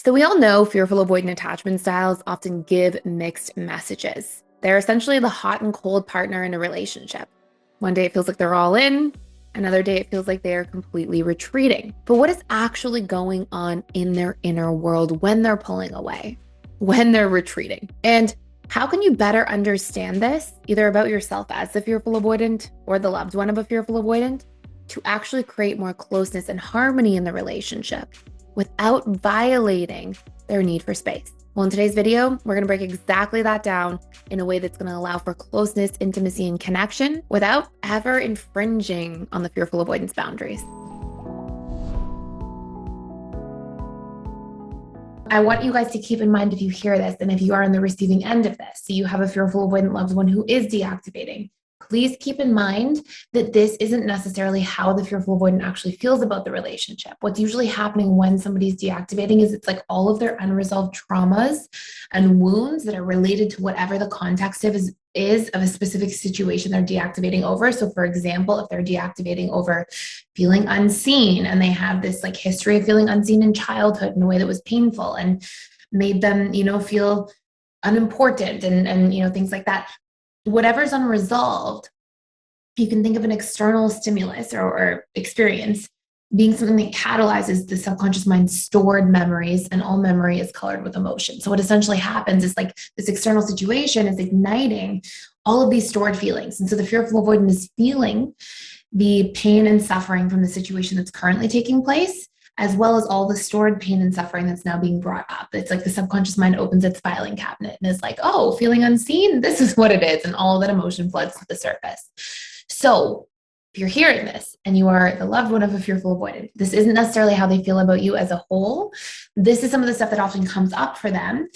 So we all know fearful avoidant attachment styles often give mixed messages. They're essentially the hot and cold partner in a relationship. One day it feels like they're all in, another day it feels like they are completely retreating. But what is actually going on in their inner world when they're pulling away, when they're retreating? And how can you better understand this, either about yourself as the fearful avoidant or the loved one of a fearful avoidant, to actually create more closeness and harmony in the relationship without violating their need for space? Well, in today's video, we're going to break exactly that down in a way that's going to allow for closeness, intimacy, and connection without ever infringing on the fearful avoidance boundaries. I want you guys to keep in mind, if you hear this and if you are on the receiving end of this, so you have a fearful avoidant loved one who is deactivating, please keep in mind that this isn't necessarily how the fearful avoidant actually feels about the relationship. What's usually happening when somebody's deactivating is it's like all of their unresolved traumas and wounds that are related to whatever the context is of a specific situation they're deactivating over. So for example, if they're deactivating over feeling unseen and they have this like history of feeling unseen in childhood in a way that was painful and made them, feel unimportant and things like that. Whatever's unresolved, you can think of an external stimulus or experience being something that catalyzes the subconscious mind's stored memories, and all memory is colored with emotion. So what essentially happens is like this external situation is igniting all of these stored feelings. And so the fearful avoidant is feeling the pain and suffering from the situation that's currently taking place, as well as all the stored pain and suffering that's now being brought up. It's like the subconscious mind opens its filing cabinet and is like, oh, feeling unseen, this is what it is. And all of that emotion floods to the surface. So if you're hearing this and you are the loved one of a fearful avoidant, this isn't necessarily how they feel about you as a whole. This is some of the stuff that often comes up for them,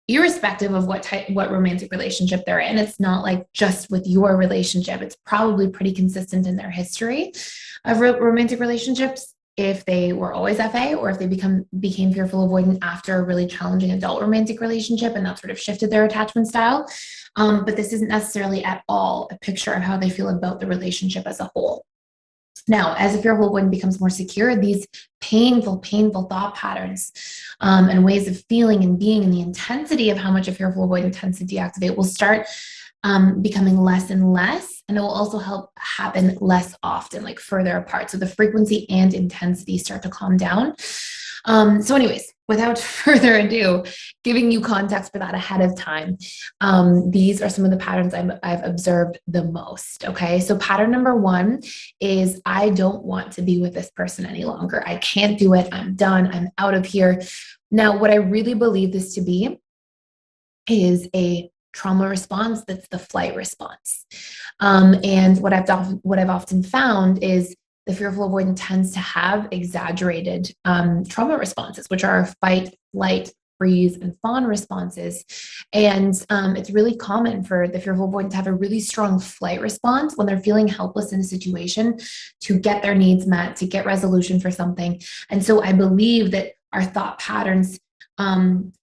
irrespective of what romantic relationship they're in. It's not like just with your relationship. It's probably pretty consistent in their history of romantic relationships, if they were always FA or if they became fearful avoidant after a really challenging adult romantic relationship and that sort of shifted their attachment style. But this isn't necessarily at all a picture of how they feel about the relationship as a whole. Now, as a fearful avoidant becomes more secure, these painful thought patterns and ways of feeling and being, and the intensity of how much a fearful avoidant tends to deactivate will start becoming less and less, and it will also help happen less often, like further apart. So the frequency and intensity start to calm down. So anyways, without further ado, giving you context for that ahead of time, these are some of the patterns I've observed the most. Okay, so pattern number one is I don't want to be with this person any longer. I can't do it. I'm done. I'm out of here. Now, what I really believe this to be is a trauma response that's the flight response. And what I've often found is the fearful avoidant tends to have exaggerated trauma responses, which are fight, flight, freeze, and fawn responses. And it's really common for the fearful avoidant to have a really strong flight response when they're feeling helpless in a situation to get their needs met, to get resolution for something. And so I believe that our thought patterns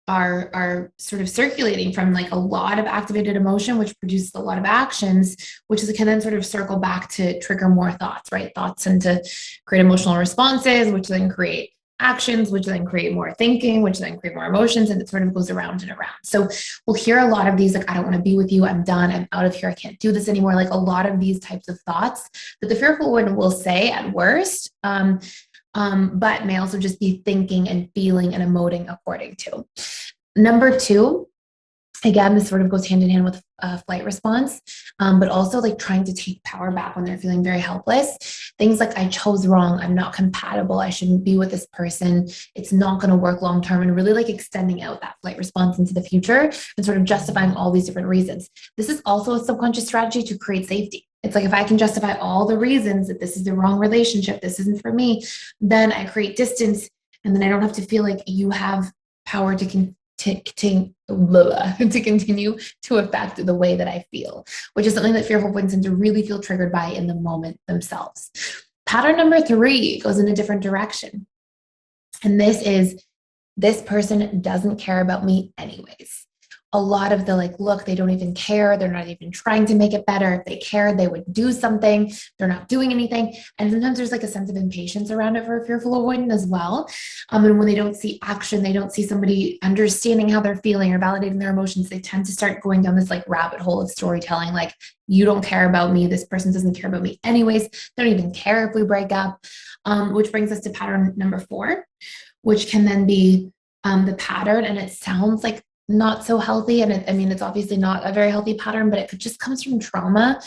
are sort of circulating from like a lot of activated emotion, which produces a lot of actions, which can then sort of circle back to trigger more thoughts, right? Thoughts tend to create emotional responses, which then create actions, which then create more thinking, which then create more emotions, and it sort of goes around and around. So we'll hear a lot of these, like, I don't want to be with you, I'm done, I'm out of here, I can't do this anymore. Like a lot of these types of thoughts that the fearful one will say at worst, but may also just be thinking and feeling and emoting according to. Number two, again, this sort of goes hand in hand with a flight response, but also like trying to take power back when they're feeling very helpless. Things like, I chose wrong, I'm not compatible, I shouldn't be with this person, it's not going to work long term, and really like extending out that flight response into the future and sort of justifying all these different reasons. This is also a subconscious strategy to create safety. It's like, if I can justify all the reasons that this is the wrong relationship, this isn't for me, then I create distance, and then I don't have to feel like you have power to continue to affect the way that I feel, which is something that fearful avoidants tend to really feel triggered by in the moment themselves. Pattern number three goes in a different direction. And this is, this person doesn't care about me anyways. a lot of the like, look, they don't even care. They're not even trying to make it better. If they cared, they would do something. They're not doing anything. And sometimes there's like a sense of impatience around it for a fearful avoidant as well. And when they don't see action, they don't see somebody understanding how they're feeling or validating their emotions, they tend to start going down this like rabbit hole of storytelling. Like, you don't care about me. This person doesn't care about me anyways. They don't even care if we break up, which brings us to pattern number 4, which can then be the pattern. And it sounds like not so healthy. And it's obviously not a very healthy pattern, but it just comes from trauma.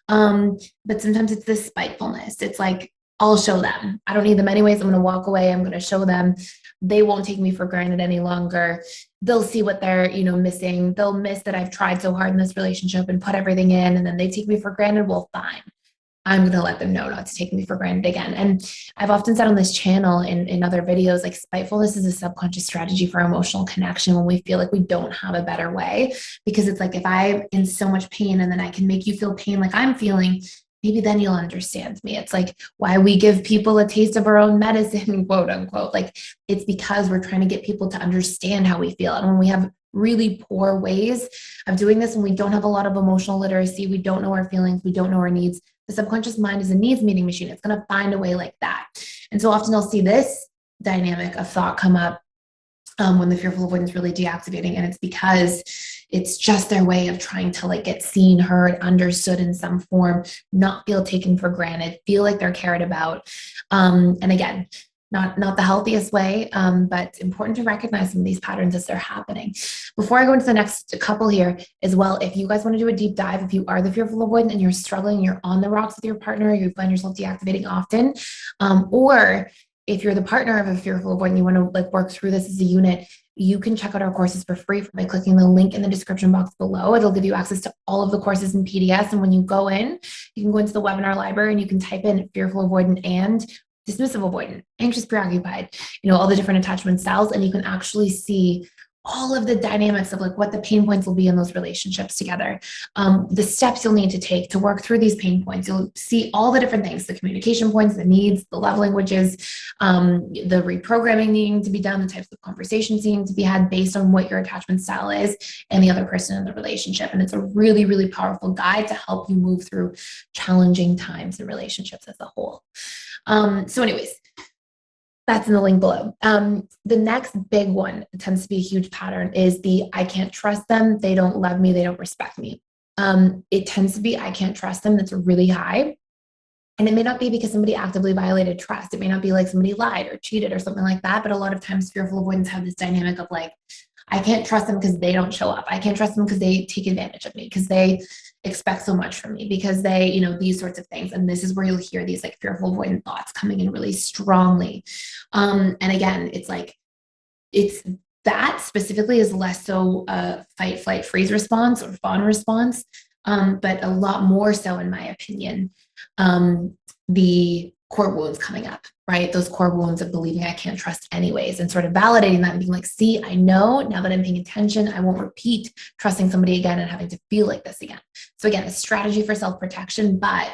But sometimes it's this spitefulness. It's like, I'll show them. I don't need them anyways. I'm going to walk away. I'm going to show them. They won't take me for granted any longer. They'll see what they're, missing. They'll miss that I've tried so hard in this relationship and put everything in, and then they take me for granted. Well, fine. I'm going to let them know not to take me for granted again. And I've often said on this channel in other videos, like, spitefulness is a subconscious strategy for emotional connection when we feel like we don't have a better way. Because it's like, if I'm in so much pain and then I can make you feel pain like I'm feeling, maybe then you'll understand me. It's like why we give people a taste of our own medicine, quote unquote. Like, it's because we're trying to get people to understand how we feel. And when we have really poor ways of doing this, and we don't have a lot of emotional literacy, we don't know our feelings, we don't know our needs, the subconscious mind is a needs meeting machine. It's going to find a way like that. And so often I'll see this dynamic of thought come up when the fearful avoidance is really deactivating. And it's because it's just their way of trying to like get seen, heard, understood in some form, not feel taken for granted, feel like they're cared about. And again, not the healthiest way, but important to recognize some of these patterns as they're happening. Before I go into the next couple here as well, if you guys want to do a deep dive, if you are the fearful avoidant and you're struggling, you're on the rocks with your partner, you find yourself deactivating often, or if you're the partner of a fearful avoidant, you want to like work through this as a unit, you can check out our courses for free by clicking the link in the description box below. It'll give you access to all of the courses in PDFs. And when you go in, you can go into the webinar library and you can type in fearful avoidant and dismissive avoidant, anxious preoccupied, all the different attachment styles. And you can actually see all of the dynamics of like what the pain points will be in those relationships together, the steps you'll need to take to work through these pain points. You'll see all the different things, the communication points, the needs, the love languages, the reprogramming needing to be done, the types of conversations needing to be had based on what your attachment style is and the other person in the relationship. And it's a really, really powerful guide to help you move through challenging times in relationships as a whole. So anyways, that's in the link below. The next big one, it tends to be a huge pattern, is the I can't trust them. They don't love me. They don't respect me. It tends to be I can't trust them. That's really high. And it may not be because somebody actively violated trust. It may not be like somebody lied or cheated or something like that. But a lot of times fearful avoidants have this dynamic of like, I can't trust them because they don't show up. I can't trust them because they take advantage of me, because they expect so much from me, because they, these sorts of things. And this is where you'll hear these like fearful avoidant thoughts coming in really strongly. And again, it's that specifically is less so a fight, flight, freeze response or fawn response, but a lot more so, in my opinion, the core wounds coming up, right? Those core wounds of believing I can't trust anyways, and sort of validating that and being like, see, I know now that I'm paying attention, I won't repeat trusting somebody again and having to feel like this again. So again, a strategy for self-protection, but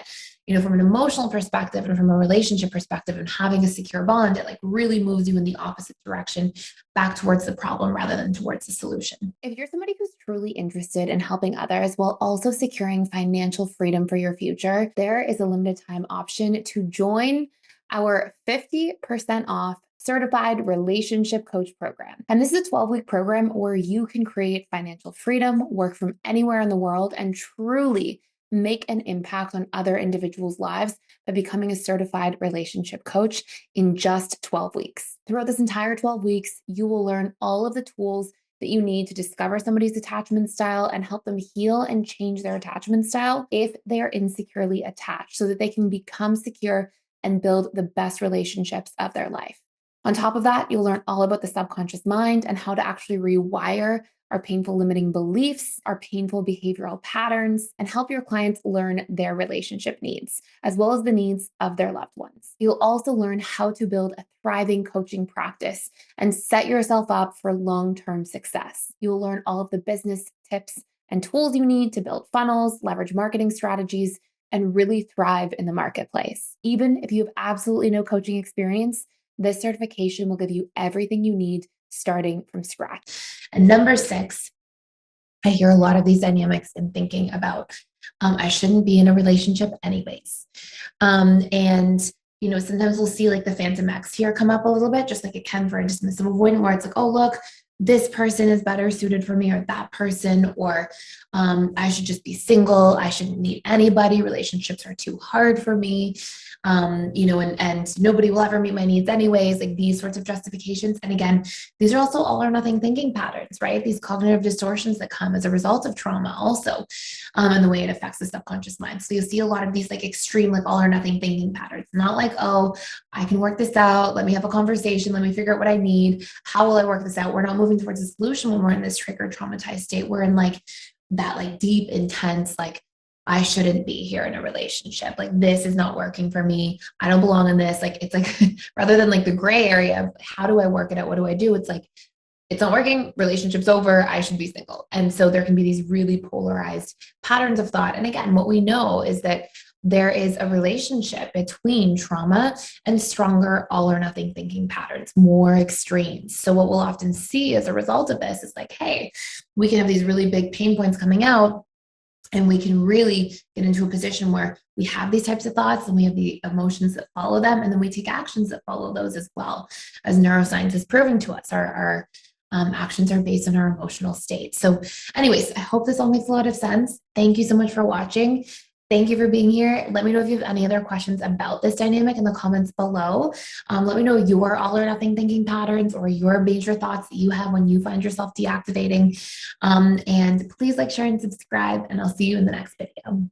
from an emotional perspective and from a relationship perspective and having a secure bond, it like really moves you in the opposite direction, back towards the problem rather than towards the solution. If you're somebody who's truly interested in helping others while also securing financial freedom for your future, there is a limited time option to join our 50% off certified relationship coach program. And this is a 12-week program where you can create financial freedom, work from anywhere in the world, and truly make an impact on other individuals' lives by becoming a certified relationship coach in just 12 weeks. Throughout this entire 12 weeks, you will learn all of the tools that you need to discover somebody's attachment style and help them heal and change their attachment style if they are insecurely attached, so that they can become secure and build the best relationships of their life. On top of that, you'll learn all about the subconscious mind and how to actually rewire our painful limiting beliefs, our painful behavioral patterns, and help your clients learn their relationship needs, as well as the needs of their loved ones. You'll also learn how to build a thriving coaching practice and set yourself up for long-term success. You'll learn all of the business tips and tools you need to build funnels, leverage marketing strategies, and really thrive in the marketplace. Even if you have absolutely no coaching experience, this certification will give you everything you need starting from scratch. And number 6, I hear a lot of these dynamics in thinking about, I shouldn't be in a relationship anyways. And sometimes we'll see like the Phantom X here come up a little bit, just like it can for a dismissive avoidant, where it's like, oh, look, this person is better suited for me, or that person, or I should just be single. I shouldn't meet anybody. Relationships are too hard for me. And nobody will ever meet my needs anyways, like these sorts of justifications. And again, these are also all or nothing thinking patterns, right? These cognitive distortions that come as a result of trauma also, and the way it affects the subconscious mind. So you'll see a lot of these like extreme, like all or nothing thinking patterns, not like, oh, I can work this out. Let me have a conversation. Let me figure out what I need. How will I work this out? We're not moving towards a solution when we're in this triggered, traumatized state. We're in like that, like deep, intense, like, I shouldn't be here in a relationship. Like, this is not working for me. I don't belong in this. Like, it's like, rather than like the gray area of how do I work it out? What do I do? It's like, it's not working. Relationship's over. I should be single. And so there can be these really polarized patterns of thought. And again, what we know is that there is a relationship between trauma and stronger all or nothing thinking patterns, more extremes. So what we'll often see as a result of this is like, hey, we can have these really big pain points coming out, and we can really get into a position where we have these types of thoughts and we have the emotions that follow them. And then we take actions that follow those as well. As neuroscience is proving to us, our actions are based on our emotional state. So anyways, I hope this all makes a lot of sense. Thank you so much for watching. Thank you for being here. Let me know if you have any other questions about this dynamic in the comments below. Let me know your all or nothing thinking patterns or your major thoughts that you have when you find yourself deactivating. And please like, share, and subscribe, and I'll see you in the next video.